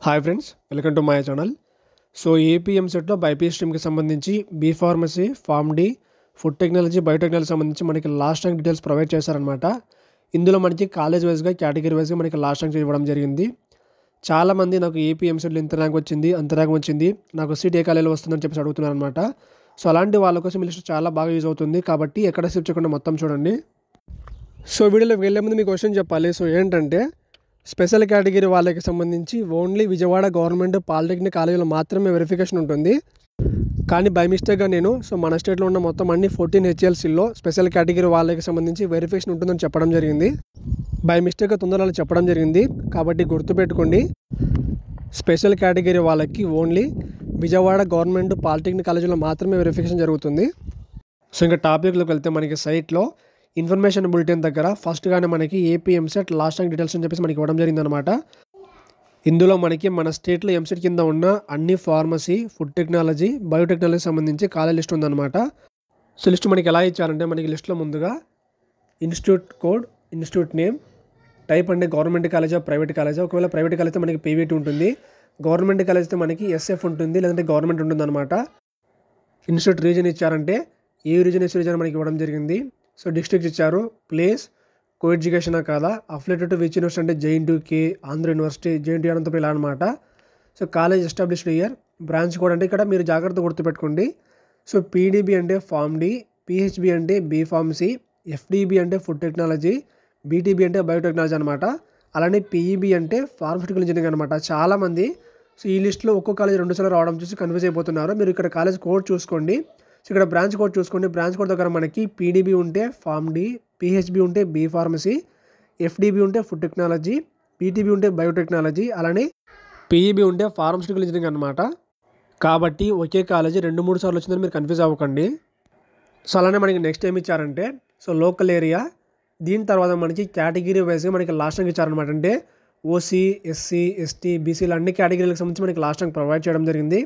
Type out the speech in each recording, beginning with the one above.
Hi friends, welcome to my channel. So ఏపీఎంసెట్లో BiPC స్ట్రీమ్కి సంబంధించి B pharmacy, pharm D, food technology, biotechnology సంబంధించి మనకి లాస్ట్ ర్యాంక్ డీటెయిల్స్ ప్రొవైడ్ చేశారనమాట. ఇందులో మనకి కాలేజ్ వైజ్గా, కేటగిరీ వైజ్గా మనకి లాస్ట్ ర్యాంక్ ఇవ్వడం జరిగింది. చాలామంది నాకు ఏపీఎంసెట్లో ఇంత ర్యాంక్ వచ్చింది, అంత ర్యాంక్ వచ్చింది, నాకు సీట్ ఏ కాలేజీలో వస్తుందని చెప్పేసి అడుగుతున్నారనమాట. సో అలాంటి వాళ్ళ కోసం ఈ లిస్ట్ చాలా బాగా యూజ్ అవుతుంది కాబట్టి ఎక్కడ స్కిప్ చేయకుండా మొత్తం చూడండి. సో వీడియోలోకి వెళ్ళే ముందు మీకు క్వశ్చన్ చెప్పాలి. సో ఏంటంటే స్పెషల్ కేటగిరీ వాళ్ళకి సంబంధించి ఓన్లీ విజయవాడ గవర్నమెంట్ పాలిటెక్నిక్ కాలేజీలో మాత్రమే వెరిఫికేషన్ ఉంటుంది. కానీ బై మిస్టేక్గా నేను మన స్టేట్లో ఉన్న మొత్తం అన్ని 14 హెచ్ఎల్సీల్లో స్పెషల్ కేటగిరీ వాళ్ళకి సంబంధించి వెరిఫికేషన్ ఉంటుందని చెప్పడం జరిగింది. బై మిస్టేక్గా తొందరలో చెప్పడం జరిగింది కాబట్టి గుర్తుపెట్టుకోండి. స్పెషల్ కేటగిరీ వాళ్ళకి ఓన్లీ విజయవాడ గవర్నమెంట్ పాలిటెక్నిక్ కాలేజీలో మాత్రమే వెరిఫికేషన్ జరుగుతుంది. సో ఇంకా టాపిక్లోకి వెళ్తే మనకి సైట్లో ఇన్ఫర్మేషన్ బులెటిన్ దగ్గర ఫస్ట్గానే మనకి ఏపీఎంసెట్ లాస్ట్ ర్యాంక్ డీటెయిల్స్ అని చెప్పేసి మనకి ఇవ్వడం జరిగిందనమాట. ఇందులో మనకి మన స్టేట్లో ఎంసెట్ కింద ఉన్న అన్ని ఫార్మసీ, ఫుడ్ టెక్నాలజీ, బయోటెక్నాలజీ సంబంధించి కాలేజ్ లిస్ట్ ఉందన్నమాట. సో లిస్ట్ మనకి ఎలా ఇచ్చారంటే మనకి లిస్ట్లో ముందుగా institute code, institute name, type అంటే గవర్నమెంట్ కాలేజా, ప్రైవేట్ కాలేజా. ఒకవేళ ప్రైవేట్ కాలేజ్ అయితే మనకి పీవీటీ ఉంటుంది, గవర్నమెంట్ కాలేజ్ అయితే మనకి ఎస్ఎఫ్ ఉంటుంది, లేదంటే గవర్నమెంట్ ఉంటుంది అనమాట. ఇన్స్టిట్యూట్ రీజన్ ఇచ్చారంటే ఏ రీజన్ మనకి ఇవ్వడం జరిగింది. సో డిస్ట్రిక్ట్ ఇచ్చారు, ప్లేస్, కో ఎడ్యుకేషనా కాదా, అఫిలియేటెడ్ టు విచ్ యూనివర్సిటీ అంటే JNTUK, Andhra university, JNTU Anantapuram ఇలా అనమాట. So college established year, branch code అంటే ఇక్కడ మీరు జాగ్రత్త గుర్తుపెట్టుకోండి. సో పీడీబీ అంటే ఫార్మ్ డి, పిహెచ్బి అంటే బీ ఫార్మసీ, ఎఫ్డీబీ అంటే ఫుడ్ టెక్నాలజీ, బీటీబీ అంటే బయోటెక్నాలజీ అనమాట. అలానే పీఈబీ అంటే ఫార్మస్యూటికల్ ఇంజనీరింగ్ అనమాట. చాలామంది సో ఈ లిస్ట్లో ఒక్కో కాలేజ్ 2 సార్లు రావడం చూసి కన్ఫ్యూజ్ అయిపోతున్నారు. మీరు ఇక్కడ కాలేజ్ కోడ్ చూసుకోండి. సో ఇక్కడ బ్రాంచ్ కోడ్ చూసుకోండి. బ్రాంచ్ కోడ్ దగ్గర మనకి పీడీబీ ఉంటే ఫార్మ్ డి, పిహెచ్బి ఉంటే బీ ఫార్మసీ, ఎఫ్డీబీ ఉంటే ఫుడ్ టెక్నాలజీ, బీటీబీ ఉంటే బయోటెక్నాలజీ, అలానే పీఈబీ ఉంటే ఫార్మస్యూటికల్ ఇంజనీరింగ్ అనమాట. కాబట్టి ఒకే కాలేజీ 2-3 సార్లు వచ్చిందని మీరు కన్ఫ్యూజ్ అవ్వకండి. సో అలానే మనకి నెక్స్ట్ ఏమి ఇచ్చారంటే సో లోకల్ ఏరియా, దీని తర్వాత మనకి కేటగిరీ వైజ్గా మనకి లాస్ట్ ర్యాంక్ ఇచ్చారనమాట. అంటే ఓసీ, ఎస్సీ, ఎస్టీ, బీసీలు అన్ని కేటగిరీలకు సంబంధించి మనకి లాస్ట్ ర్యాంక్ ప్రొవైడ్ చేయడం జరిగింది.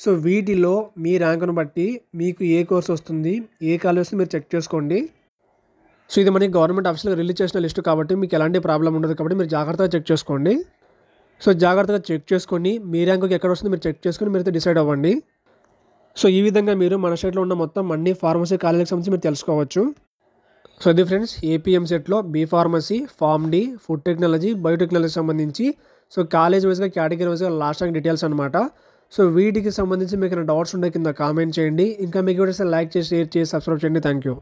సో వీటిలో మీ ర్యాంకును బట్టి మీకు ఏ కోర్స్ వస్తుంది, ఏ కాలేజ్ వస్తుంది మీరు చెక్ చేసుకోండి. సో ఇది మనకి గవర్నమెంట్ ఆఫీస్లో రిలీజ్ చేసిన లిస్టు కాబట్టి మీకు ఎలాంటి ప్రాబ్లం ఉండదు కాబట్టి మీరు జాగ్రత్తగా చెక్ చేసుకోండి. సో జాగ్రత్తగా చెక్ చేసుకొని మీ ర్యాంకుకి ఎక్కడ వస్తుందో మీరు చెక్ చేసుకొని మీరైతే డిసైడ్ అవ్వండి. సో ఈ విధంగా మీరు మన స్టేట్లో ఉన్న మొత్తం అన్ని ఫార్మసీ కాలేజీలకు సంబంధించి మీరు తెలుసుకోవచ్చు. సో ఇది ఫ్రెండ్స్ ఏపీఎంసెట్లో B pharmacy, pharm D, food technology, biotechnology సంబంధించి సో కాలేజ్ వైజ్గా, కేటగిరీ వైజ్గా లాస్ట్ ర్యాంక్ డీటెయిల్స్ అనమాట. సో వీటికి సంబంధించి మీకు డౌట్స్ ఉండే కింద కామెంట్ చేయండి. ఇంకా మీకు లైక్ చేసి, షేర్ చేసి, సబ్స్క్రైబ్ చేయండి. Thank you.